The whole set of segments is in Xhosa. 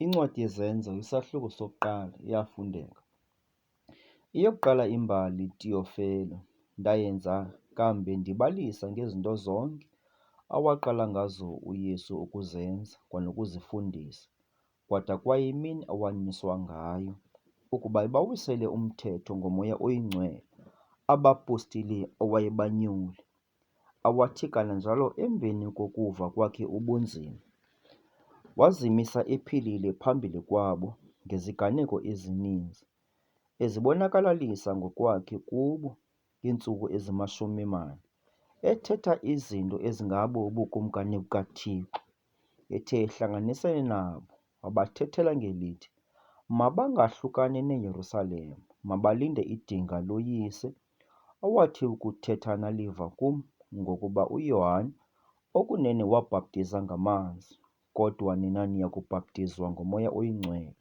Incwadi yezenzo isahluko sokuqala iyafundeka. Eyokuqala imbali Theophelo ndayenza kambe ndibalisa ngezinto zonke awaqala ngazo uYesu ukuzenza kwanokuzifundisa, kwada kwayimini awanyuswa ngayo, ukuba ibawisele umthetho ngoMoya Oyingcwele abapostili awayebanyule, awathi kananjalo emveni kokuva kwakhe ubunzima, wazimisa ephilile phambili kwabo ngeziganeko ezininzi, ezibonakalalisa ngokwakhe kubo iintsuku ezimashumi-4, ethetha izinto ezingabo ubukumkani bukaThixo, ethe ehlanganisene nabo, wabathethela ngelithi, mabangahlukani neYerusalem, mabalinde idinga loyise, awathi ukuthetha naliva kum, ngokuba uYohane okunene wabhaptiza ngamanzi, kodwa nina niyakubhaptizwa ngoMoya Oyingcwele,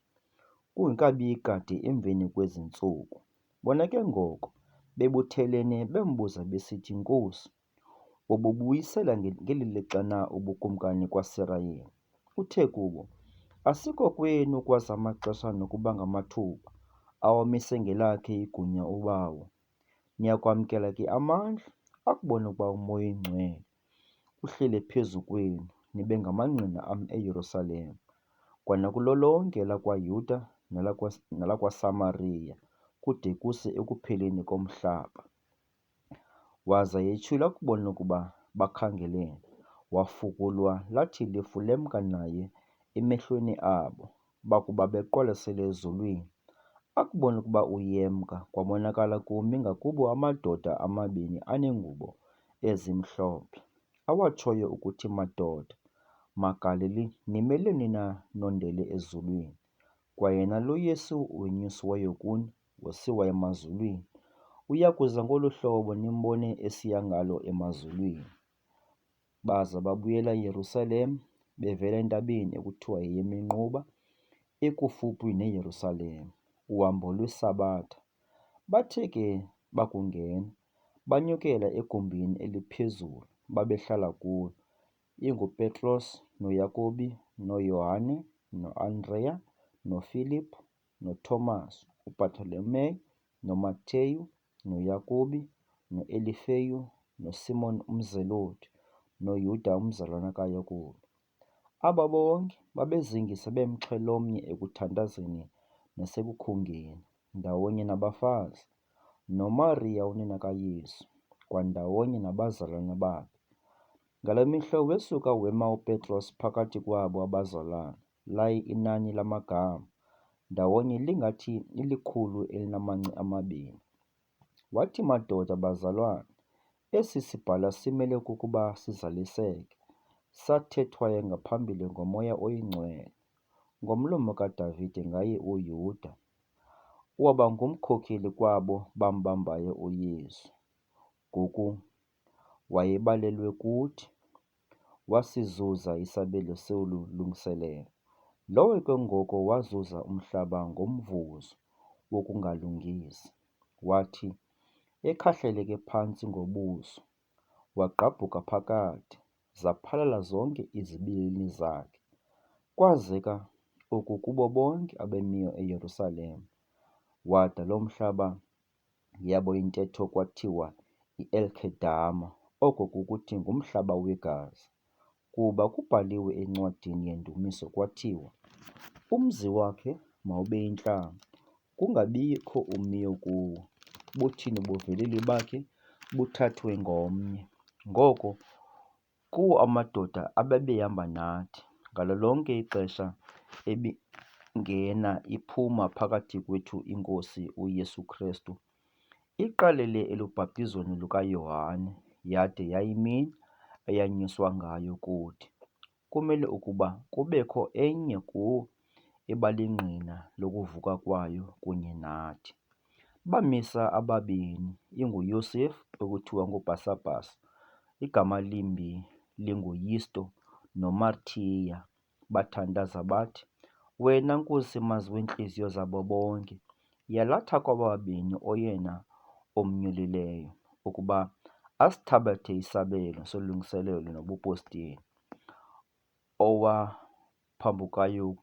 kungekabi kade emveni kwezi ntsuku. Bona ke ngoko bebuthelene bembuza besithi, Nkosi, ububuyisela ngeli lixa na ubukumkani kwaSirayeli? Uthe kubo, asikho kwenu ukwazi amaxesha nokuba ngamathuba awamise ngelakhe igunya uBawo. Niyakwamkela ke amandla akubona ukuba uMoya Oyingcwele uhleli phezu kwenu, nibe ngamangqina am eYerusalem, kwanakulo lonke elakwaYuda nelakwaSamariya, kude kuse ekupheleni komhlaba. Waza yetshula ukubona ukuba bakhangelene, wafukulwa lathi ilifu lemka naye emehlweni abo, bakuba beqwalasele ezulwini. Akubona ukuba uyemka, kwabonakala kumi ngakubo amadoda amabini aneengubo ezimhlophe, awatshoyo ukuthi, Madoda maGalili, nimeleni na nondele ezulwini? Kwayena lo Yesu wenyusiweyo kuni, wasiwa emazulwini, uyakuza ngolu hlobo nimbone esiya ngalo emazulwini. Baza babuyela eYerusalem, bevela entabeni ekuthiwa yeyeMiqoba, ekufuphi neYerusalem, uhambo lweSabatha. Bathe ke bakungena, banyukela egumbini eliphezulu, babehlala kulo, inguPetros noYakobi noYohane noAndreya noFiliphu noThomas, uBhartholomeyu noMateyu noYakobi noAlifeyu noSimoni umZelote noYuda umzalwana kaYakobi. Aba bonke babezingisa bemxhelomnye ekuthandazeni nasekukhungeni, ndawonye nabafazi, noMariya unina kaYesu, kwandawonye nabazalwana bakhe. Ngale mihla wesuka wema uPetros phakathi kwabo abazalwana, laye inani lamagama, ndawonye lingathi 120. Wathi, Madoda bazalwana, esi sibhalwa simele kukuba sizaliseke, sathethwayo ngaphambili ngoMoya Oyingcwele, ngomlomo kaDavide ngaye uYuda, owaba ngumkhokheli kwabo bambambayo uYesu. Ngoku wayebalelwe kuthi, wasizuza isabelo solu lungiselelo. Lowo ke ngoko wazuza umhlaba ngomvuzo wokungalungisi, wathi ekhahleleke phantsi ngobuso, wagqabhuka phakathi, zaphalala zonke izibilini zakhe. Kwazeka oku kubo bonke abemiyo eYerusalem. Wada lo mhlaba yabo intetho kwathiwa yi-Elkedama, oko kukuthi ngumhlaba wegazi, kuba kubhaliwe encwadini yendumiso kwathiwa, umzi wakhe mawube yintlanga, kungabikho umiyo kuwo, buthini ubuveleli bakhe buthathwe ngomnye. Ngoko kuwo amadoda abebehamba nathi ngalo lonke ixesha ebingena iphuma phakathi kwethu iNkosi uYesu Kristu, iqalele elubhaptizweni lukaYohane yade yayimini eyanyuswa ngayo kuthi, kumele ukuba kubekho enye kuwo ebalingqina lokuvuka kwayo kunye nathi. Bamisa ababini, inguYosefu ekuthiwa nguBhasabhasi, igama limbi linguYusto, noMathiya, bathandaza bathi, Wena Nkosi Mazi weentliziyo zabo bonke, yalatha kwaba babini oyena omnyulileyo, ukuba asithabathe isabelo solungiselelo nobupostili owaphambukayo